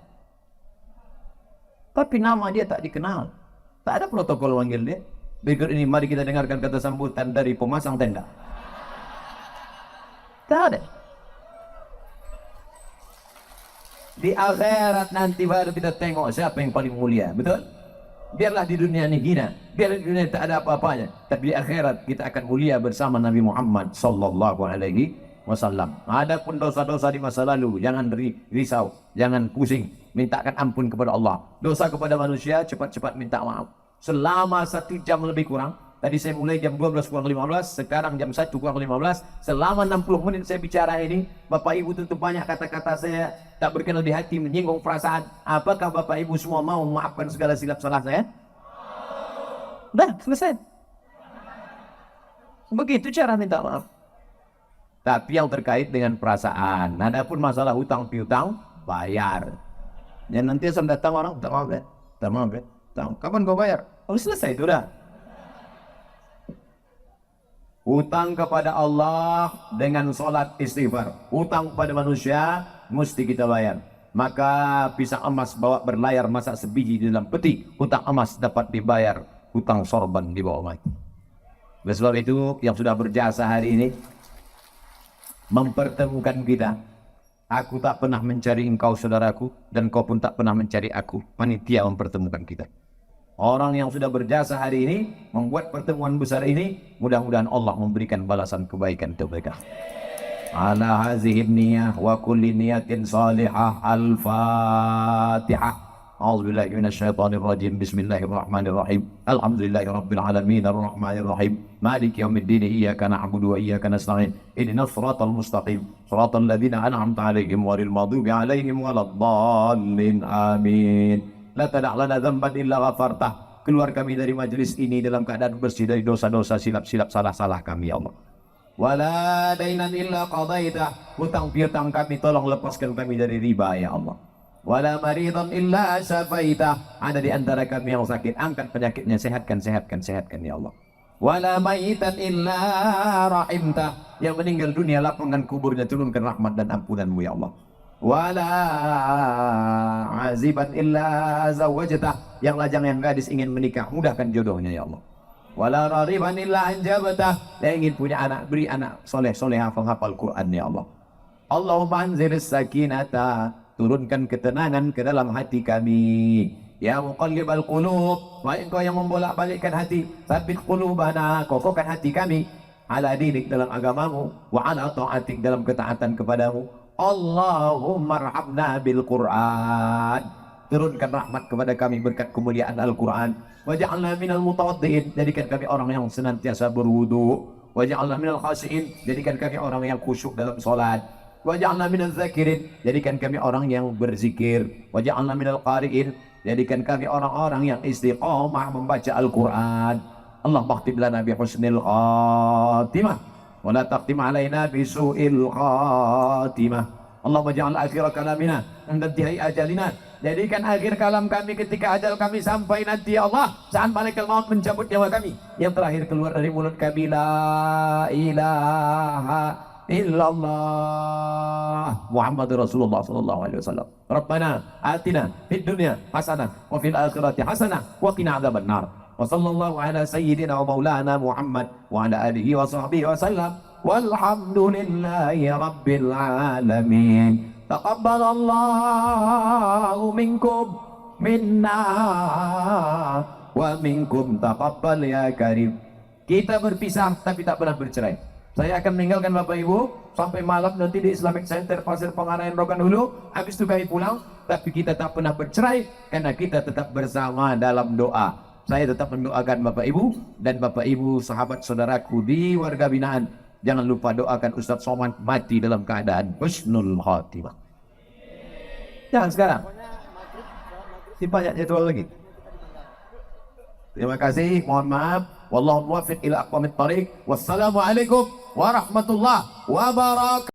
Tapi nama dia tak dikenal. Tak ada protokol panggil dia. Berikut ini mari kita dengarkan kata sambutan dari pemasang tenda. Tak ada. Di akhirat nanti baru kita tengok siapa yang paling mulia. Betul? Biarlah di dunia ini hina. Biarlah di dunia tak ada apa-apanya. Tapi di akhirat kita akan mulia bersama Nabi Muhammad sallallahu alaihi wasallam. Adapun dosa-dosa di masa lalu, jangan risau, jangan pusing, mintakan ampun kepada Allah. Dosa kepada manusia, cepat-cepat minta maaf. Selama 1 jam lebih kurang, tadi saya mulai jam 12 kurang 15, sekarang jam 1 kurang 15, selama 60 menit saya bicara ini, Bapak Ibu tentu banyak kata-kata saya tak berkenan di hati, menyinggung perasaan. Apakah Bapak Ibu semua mau memaafkan segala silap salah saya? Dah, selesai. Begitu cara minta maaf. Tapi yang terkait dengan perasaan, adapun masalah hutang piutang, bayar. Dan nanti asal datang orang, tak maaf ya, tak maaf ya, kapan kau bayar? Oh selesai itu dah. Hutang kepada Allah dengan sholat istighfar, hutang kepada manusia mesti kita bayar. Maka pisang emas bawa berlayar masak sebiji di dalam peti, hutang emas dapat dibayar, hutang sorban di bawah mic. Oleh sebab itu yang sudah berjasa hari ini mempertemukan kita. Aku tak pernah mencari engkau saudaraku, dan kau pun tak pernah mencari aku. Panitia mempertemukan kita. Orang yang sudah berjasa hari ini membuat pertemuan besar ini, mudah-mudahan Allah memberikan balasan kebaikan untuk mereka. Ala hazihi niyah wa kulli niyatin salihah. Al-Fatihah. A'udzubillahi minasyaitonir rajim. Bismillahirrahmanirrahim. Alhamdulillahi rabbil alamin arrahmanir rahim. Maliki yaumiddin. Iyyaka na'budu wa iyyaka nasta'in. Ihdinas siratal mustaqim. Siratal ladzina an'amta 'alaihim ghairil maghdubi 'alaihim waladdallin. Amin. La tada' lana dzamban illa ghafartah. Keluar kami dari majelis ini dalam keadaan bersih dari dosa-dosa, silap-silap, salah-salah kami, ya Allah. Wala dainan illa qadaitah. Hutang piutang kami tolong lepaskan kami dari riba, ya Allah. Wala maridan illa syafaitah. Ada di antara kami yang sakit, angkat penyakitnya, sehatkan ya Allah. Wala maitan illa rahimtah. Yang meninggal dunia, lapangkan kuburnya, turunkan rahmat dan ampunanmu, ya Allah. Wala aziban illa zawajtah. Yang lajang yang gadis ingin menikah, mudahkan jodohnya, ya Allah. Wala rariban illa anjabatah. Yang ingin punya anak, beri anak soleh hafal Quran, ya Allah. Allahumma anzilis sakinata. Turunkan ketenangan ke dalam hati kami. Ya muqallibal qulub, wahai engkau yang membolak-balikkan hati, tsabbit qulubana, kokohkan hati kami ala dinik, dalam agamamu, wa ala ta'atik, dalam ketaatan kepadamu. Allahumma arhamna bil Qur'an. Turunkan rahmat kepada kami berkat kemuliaan Al-Quran. Waj'alna minal mutawaddiin, jadikan kami orang yang senantiasa berwudu. Waj'alna minal khashiin, jadikan kami orang yang khusyuk dalam salat. Waj'alna minaz zakirin, jadikan kami orang yang berzikir. Waj'alna minal qari'in, jadikan kami orang-orang yang istiqamah membaca Al-Quran. Allah baktib lana bi husnil khatimah wa la taqtim alaina bi su'il khatimah. Allah ja'al akhir kalamina inda intihai ajalina, jadikan akhir kalam kami ketika ajal kami sampai nanti, ya Allah, saat malaikat maut mencabut nyawa kami, yang terakhir keluar dari mulut kami, la ilaha illallah Muhammadur Rasulullah sallallahu alaihi wasallam. Rabbana atina fid dunya hasanah wa fil akhirati hasanah wa qina adzabannar. Wa sallallahu ala sayyidina wa maulana Muhammad wa ala alihi wa sahbihi wa sallam. Walhamdulillahi rabbil alamin. Taqabbalallahu minkum minna wa minkum taqabbal ya karim. Kita berpisah tapi tak pernah bercerai. Saya akan meninggalkan Bapak Ibu sampai malam nanti di Islamic Center Pasir Pengarahan Rokan Hulu. Habis itu kami pulang, tapi kita tak pernah bercerai karena kita tetap bersama dalam doa. Saya tetap mendoakan Bapak Ibu dan Bapak Ibu sahabat saudaraku di warga binaan. Jangan lupa doakan Ustadz Somad mati dalam keadaan husnul khatimah. Jangan sekarang. Si banyak jadwal lagi. Terima kasih, mohon maaf. Wallahu muwaffiq ila aqwamit thariq. Wassalamualaikum warahmatullahi wabarakatuh.